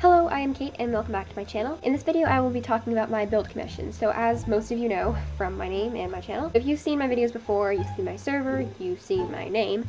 Hello, I am Kate and welcome back to my channel. In this video I will be talking about my build commission. So as most of you know from my name and my channel, if you've seen my videos before, you've seen my server, you've seen my name,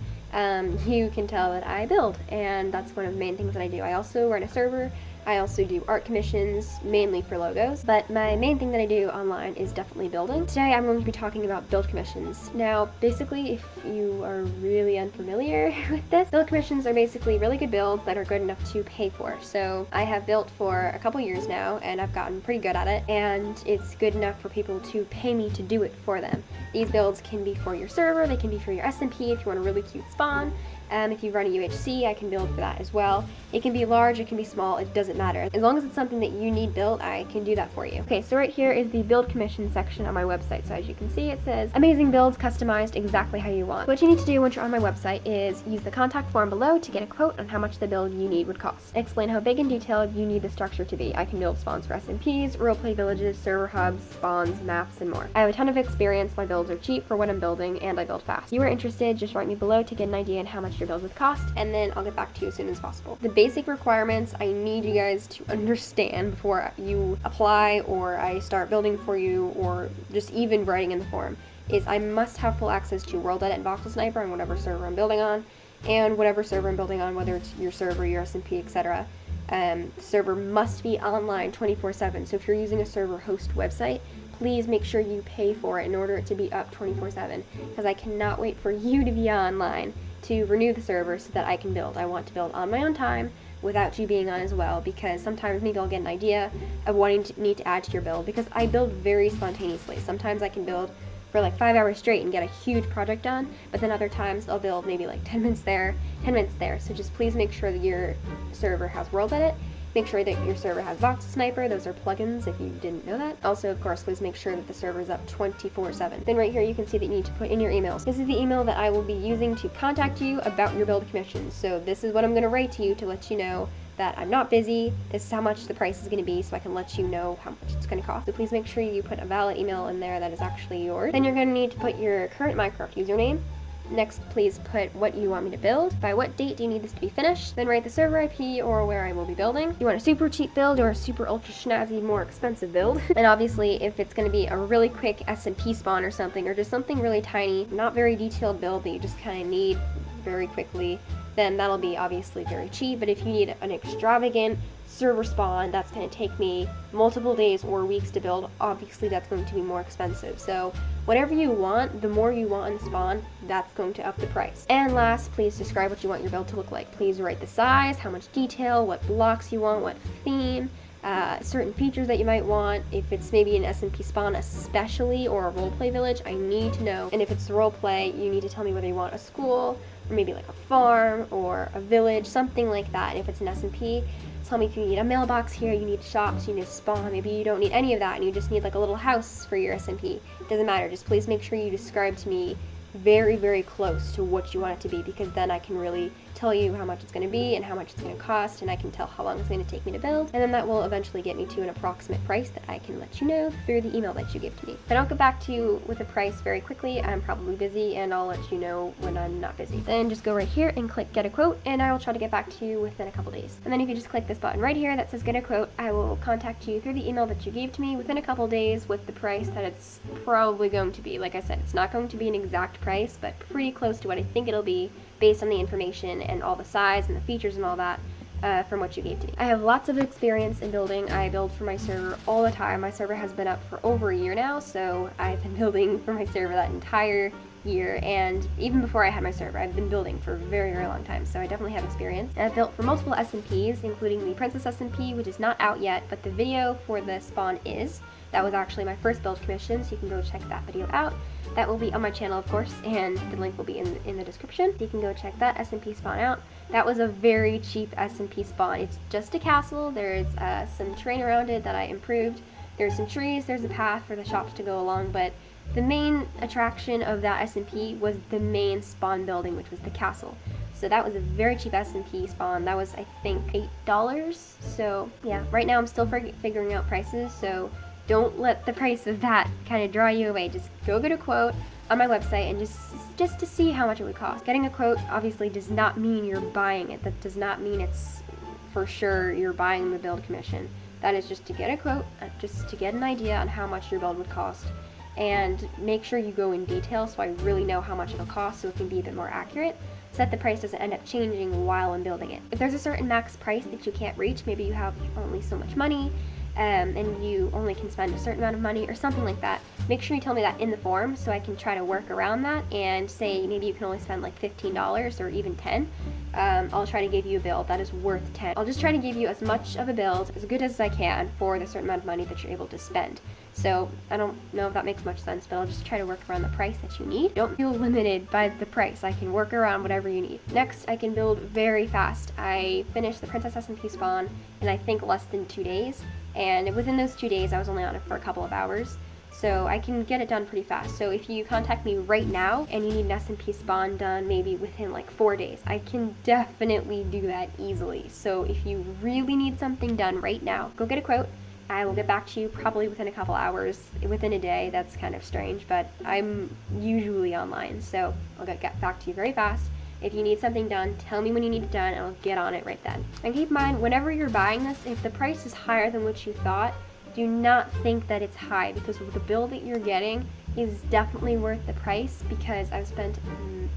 you can tell that I build, and that's one of the main things that I do. I also run a server. I also do art commissions, mainly for logos, but my main thing that I do online is definitely building. Today I'm going to be talking about build commissions. Now, basically, if you are really unfamiliar with this, build commissions are basically really good builds that are good enough to pay for. So I have built for a couple years now, and I've gotten pretty good at it, and it's good enough for people to pay me to do it for them. These builds can be for your server, they can be for your SMP if you want a really cute spawn. If you run a UHC, I can build for that as well. It can be large, it can be small, it doesn't matter. As long as it's something that you need built, I can do that for you. Okay, so right here is the build commission section on my website. So as you can see, it says, amazing builds customized exactly how you want. What you need to do once you're on my website is use the contact form below to get a quote on how much the build you need would cost. Explain how big and detailed you need the structure to be. I can build spawns for SMPs, roleplay villages, server hubs, spawns, maps, and more. I have a ton of experience, my builds are cheap for what I'm building, and I build fast. If you are interested, just write me below to get an idea on how much your build would cost, and then I'll get back to you as soon as possible. The basic requirements I need you guys to understand before you apply or I start building for you or just even writing in the form is I must have full access to World Edit and Voxel Sniper on whatever server I'm building on, and whatever server I'm building on, whether it's your server, your SMP, etc. The server must be online 24/7, so if you're using a server host website, please make sure you pay for it in order to be up 24/7, because I cannot wait for you to be online to renew the server so that I can build. I want to build on my own time without you being on as well, because sometimes maybe I'll get an idea of wanting to need to add to your build, because I build very spontaneously. Sometimes I can build for like 5 hours straight and get a huge project done, but then other times I'll build maybe like 10 minutes there, 10 minutes there. So just please make sure that your server has World Edit. Make sure that your server has Voxel Sniper. Those are plugins if you didn't know that. Also, of course, please make sure that the server is up 24/7. Then right here you can see that you need to put in your emails. This is the email that I will be using to contact you about your build commission. So this is what I'm going to write to you to let you know that I'm not busy, this is how much the price is going to be, so I can let you know how much it's going to cost. So please make sure you put a valid email in there that is actually yours. Then you're going to need to put your current Minecraft username. Next, please put what you want me to build. By what date do you need this to be finished? Then write the server IP or where I will be building. You want a super cheap build or a super ultra snazzy, more expensive build. And obviously, if it's going to be a really quick SMP spawn or something, or just something really tiny, not very detailed build that you just kind of need very quickly, then that'll be obviously very cheap. But if you need an extravagant server spawn that's going to take me multiple days or weeks to build, obviously that's going to be more expensive. So whatever you want, the more you want in the spawn, that's going to up the price. And last, please describe what you want your build to look like. Please write the size, how much detail, what blocks you want, what theme, certain features that you might want. If it's maybe an SMP spawn especially, or a roleplay village, I need to know. And if it's roleplay, you need to tell me whether you want a school, or maybe like a farm, or a village, something like that. And if it's an SMP, tell me if you need a mailbox here, you need shops, you need a spawn, maybe you don't need any of that and you just need like a little house for your SMP. Doesn't matter, just please make sure you describe to me very, very close to what you want it to be, because then I can really tell you how much it's going to be and how much it's going to cost, and I can tell how long it's going to take me to build, and then that will eventually get me to an approximate price that I can let you know through the email that you give to me. If I don't get back to you with a price very quickly, I'm probably busy, and I'll let you know when I'm not busy. Then just go right here and click get a quote, and I will try to get back to you within a couple days. And then if you just click this button right here that says get a quote, I will contact you through the email that you gave to me within a couple days with the price that it's probably going to be. Like I said, it's not going to be an exact price, but pretty close to what I think it'll be based on the information and all the size and the features and all that from what you gave to me. I have lots of experience in building. I build for my server all the time. My server has been up for over a year now, so I've been building for my server that entire year, and even before I had my server, I've been building for a very, very long time, so I definitely have experience. And I've built for multiple SMPs, including the Princess SMP, which is not out yet, but the video for the spawn is. That was actually my first build commission, so you can go check that video out. That will be on my channel, of course, and the link will be in the description. You can go check that SMP spawn out. That was a very cheap SMP spawn. It's just a castle. There's some terrain around it that I improved. There's some trees, there's a path for the shops to go along, but the main attraction of that SMP was the main spawn building, which was the castle. So that was a very cheap SMP spawn. That was, I think, $8. So yeah, right now I'm still figuring out prices, so don't let the price of that kind of draw you away. Just go get a quote on my website and just to see how much it would cost. Getting a quote obviously does not mean you're buying it. That does not mean it's for sure you're buying the build commission. That is just to get a quote, just to get an idea on how much your build would cost, and make sure you go in detail so I really know how much it'll cost so it can be a bit more accurate, so that the price doesn't end up changing while I'm building it. If there's a certain max price that you can't reach, maybe you have only so much money, and you only can spend a certain amount of money or something like that, make sure you tell me that in the form so I can try to work around that and say maybe you can only spend like $15 or even $10. I'll try to give you a build that is worth $10. I'll just try to give you as much of a build, as good as I can, for the certain amount of money that you're able to spend. So I don't know if that makes much sense, but I'll just try to work around the price that you need. Don't feel limited by the price. I can work around whatever you need. Next, I can build very fast. I finished the Princess SMP spawn in I think less than 2 days, and within those 2 days I was only on it for a couple of hours. So I can get it done pretty fast. So if you contact me right now and you need an SMP spawn done maybe within like 4 days, I can definitely do that easily. So if you really need something done right now, go get a quote. I will get back to you probably within a couple hours, within a day. That's kind of strange, but I'm usually online, so I'll get back to you very fast. If you need something done, tell me when you need it done and I'll get on it right then. And keep in mind, whenever you're buying this, if the price is higher than what you thought, do not think that it's high, because the build that you're getting is definitely worth the price, because I've spent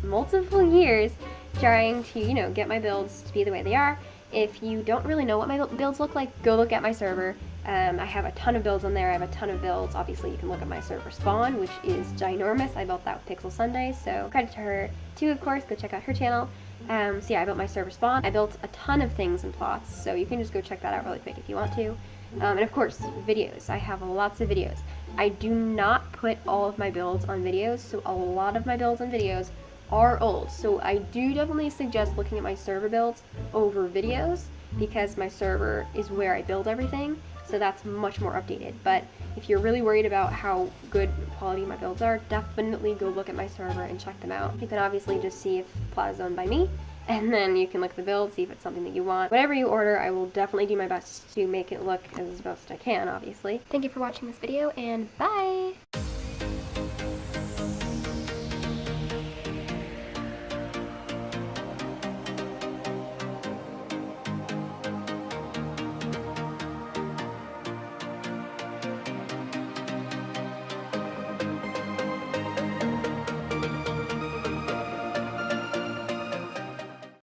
multiple years trying to, you know, get my builds to be the way they are. If you don't really know what my builds look like, go look at my server. I have a ton of builds on there. I have a ton of builds. Obviously, you can look at my server spawn, which is ginormous. I built that with Pixel Sunday, so credit to her too, of course. Go check out her channel. So yeah, I built my server spawn. I built a ton of things in plots, so you can just go check that out really quick if you want to. And of course, videos. I have lots of videos. I do not put all of my builds on videos, so a lot of my builds on videos are old. So I do definitely suggest looking at my server builds over videos, because my server is where I build everything, so that's much more updated. But if you're really worried about how good quality my builds are, definitely go look at my server and check them out. You can obviously just see if plot is owned by me, and then you can look at the build, see if it's something that you want. Whatever you order, I will definitely do my best to make it look as best I can, obviously. Thank you for watching this video, and bye!